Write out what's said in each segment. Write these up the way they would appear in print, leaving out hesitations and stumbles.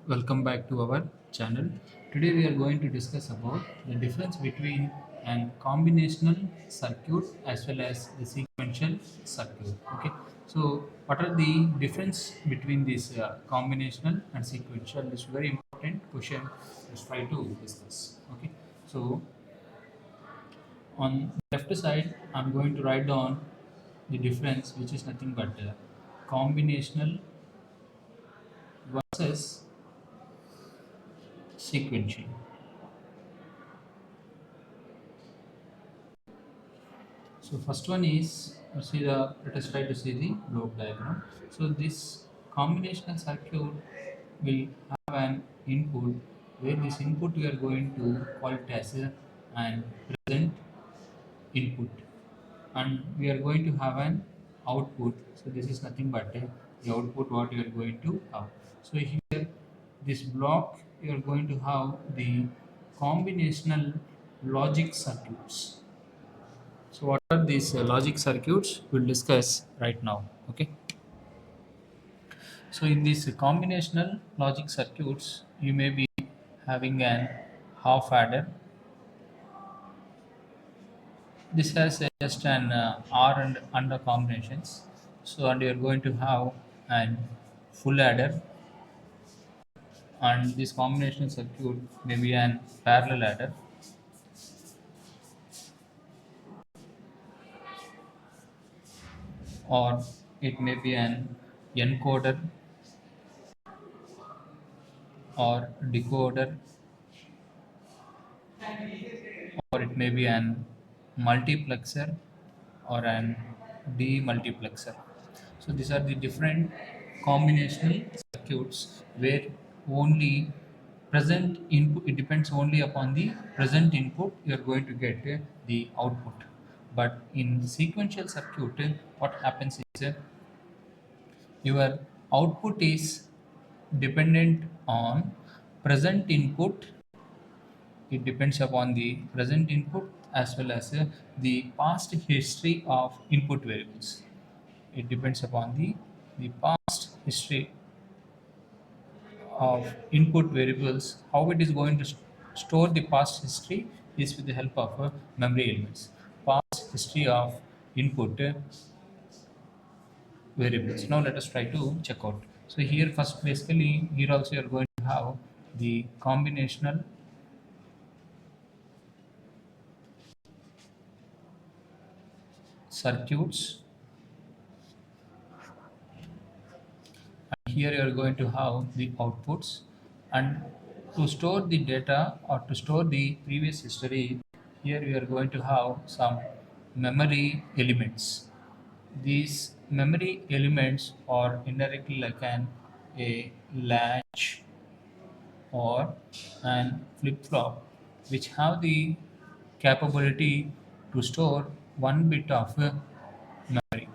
Welcome back to our channel. Today we are going to discuss about the difference between an combinational circuit as well as the sequential circuit. Okay, so what are the difference between this combinational and sequential? This is very important question. Let's try to discuss. Okay, so on the left side, I'm going to write down the difference, which is nothing but combinational versus sequential. So first one is let us try to see the block diagram. So this combinational circuit will have an input where this input we are going to call it as an present input, and we are going to have an output. So this is nothing but the output what you are going to have. So here this block you are going to have the combinational logic circuits. So what are these logic circuits? We'll discuss right now. Okay. So in these combinational logic circuits, you may be having an half adder. This has just an R and under combinations. So and you're going to have an full adder, and this combinational circuit may be an parallel adder, or it may be an encoder or decoder, or it may be an multiplexer or an demultiplexer. So these are the different combinational circuits where only present input, it depends only upon the present input you are going to get the output. But in the sequential circuit, what happens is your output is dependent on present input. It depends upon the present input as well as the past history of input variables. It depends upon the past history of input variables. How it is going to store the past history is with the help of memory elements. Past history of input variables. Now let us try to check out. So here first basically here also you are going to have the combinational circuits. Here you are going to have the outputs, and to store the data or to store the previous history, here you are going to have some memory elements. These memory elements are indirectly like a latch or an flip-flop, which have the capability to store one bit of memory.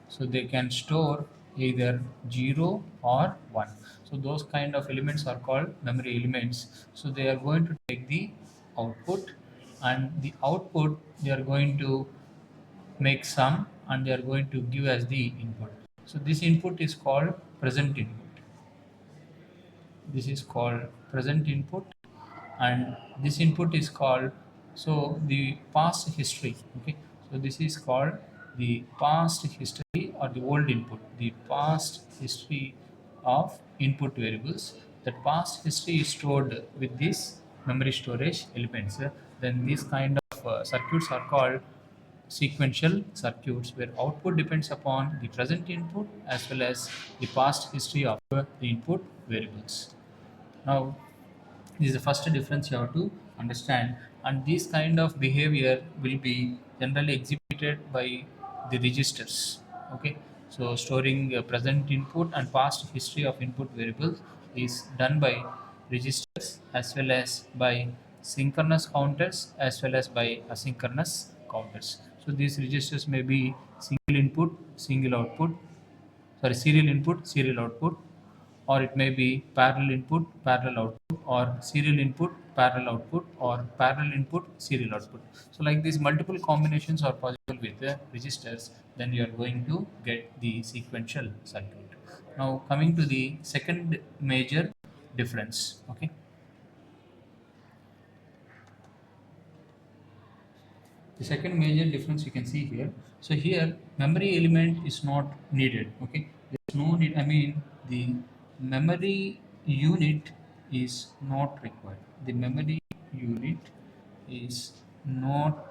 So they can store either 0 or 1. So those kind of elements are called memory elements. So they are going to take the output, and the output they are going to make sum, and they are going to give as the input. So this input is called present input. This is called present input, and this input is called the past history. Okay, so this is called the past history or the old input, the past history of input variables. That past history is stored with these memory storage elements. Then these kind of circuits are called sequential circuits, where output depends upon the present input as well as the past history of the input variables. Now, this is the first difference you have to understand, and this kind of behavior will be generally exhibited by the registers. Okay, so storing present input and past history of input variables is done by registers as well as by synchronous counters as well as by asynchronous counters. So these registers may be single input, single output, sorry, serial input, serial output, or it may be parallel input, parallel output, or serial input, parallel output, or parallel input, serial output. So like these multiple combinations are possible with the registers, then you are going to get the sequential circuit. Now coming to the second major difference. Okay. The second major difference you can see here. So here memory element is not needed. Okay, there's no need. I mean the memory unit is not required. The memory unit is not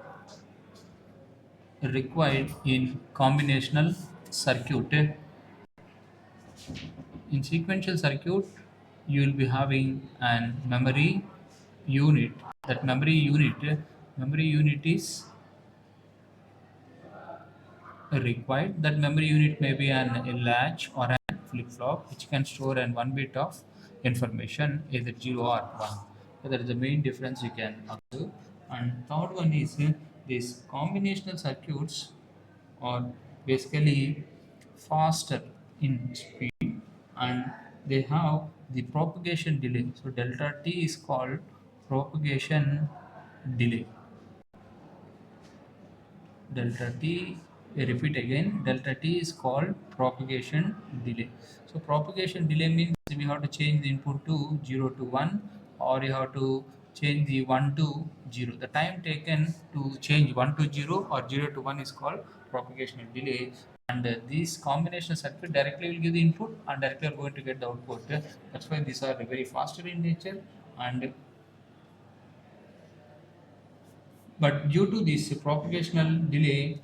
required in combinational circuit. In sequential circuit, you will be having an memory unit. That memory unit is required. That memory unit may be a latch or a flip-flop which can store an one bit of information, either 0 or 1. So that is the main difference you can observe. And third one is these combinational circuits are basically faster in speed, and they have the propagation delay. So delta t is called propagation delay. Delta t, I repeat again, delta t is called propagation delay. So propagation delay means we have to change the input to 0 to 1, or you have to change the 1 to 0. The time taken to change 1 to 0 or 0 to 1 is called propagation delay. And this combination circuit directly will give the input and directly are going to get the output. That's why these are very faster in nature. And but due to this propagational delay,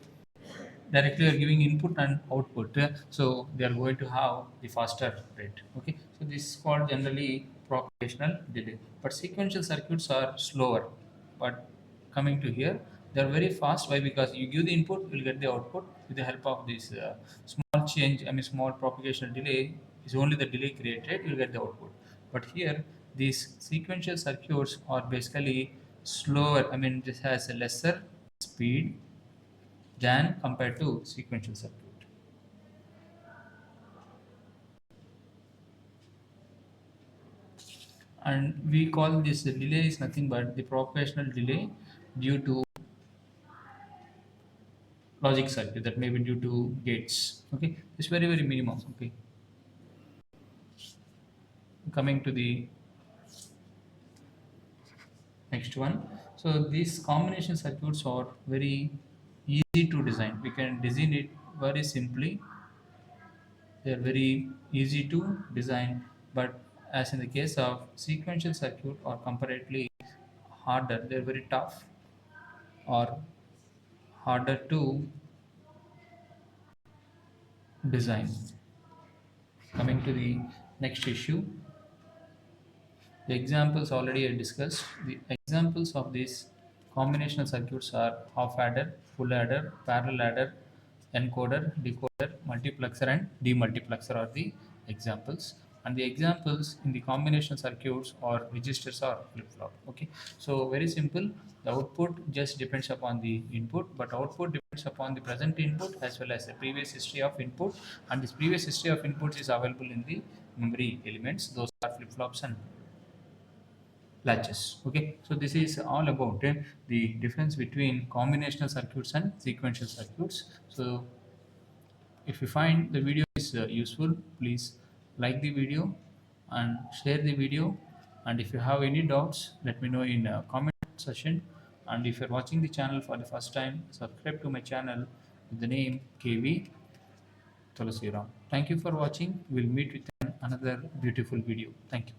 directly are giving input and output, so they are going to have the faster rate. Okay, so this is called generally propagational delay. But sequential circuits are slower. But coming to here, they are very fast. Why? Because you give the input, you will get the output with the help of this small change. I mean small propagational delay is only the delay created, you will get the output. But here these sequential circuits are basically slower. I mean this has a lesser speed than compared to sequential circuit. And we call this delay is nothing but the propagational delay due to logic circuit, that may be due to gates. Okay, it's very very minimum. Okay, coming to the next one. So these combination circuits are very easy to design. We can design it very simply. They are very easy to design, but as in the case of sequential circuit or comparatively harder, they're very tough or harder to design. Coming to the next issue, the examples already I discussed. The examples of these combinational circuits are half adder, full adder, parallel adder, encoder, decoder, multiplexer, and demultiplexer are the examples. And the examples in the combinational circuits or registers or flip-flop. Okay, so very simple. The output just depends upon the input, but output depends upon the present input as well as the previous history of input. And this previous history of inputs is available in the memory elements. Those are flip-flops and latches. Okay, so this is all about the difference between combinational circuits and sequential circuits. So if you find the video is useful, please like the video and share the video. And if you have any doubts, let me know in comment section. And if you're watching the channel for the first time, subscribe to my channel with the name kvthulasi. Thank you for watching. We'll meet with another beautiful video. Thank you.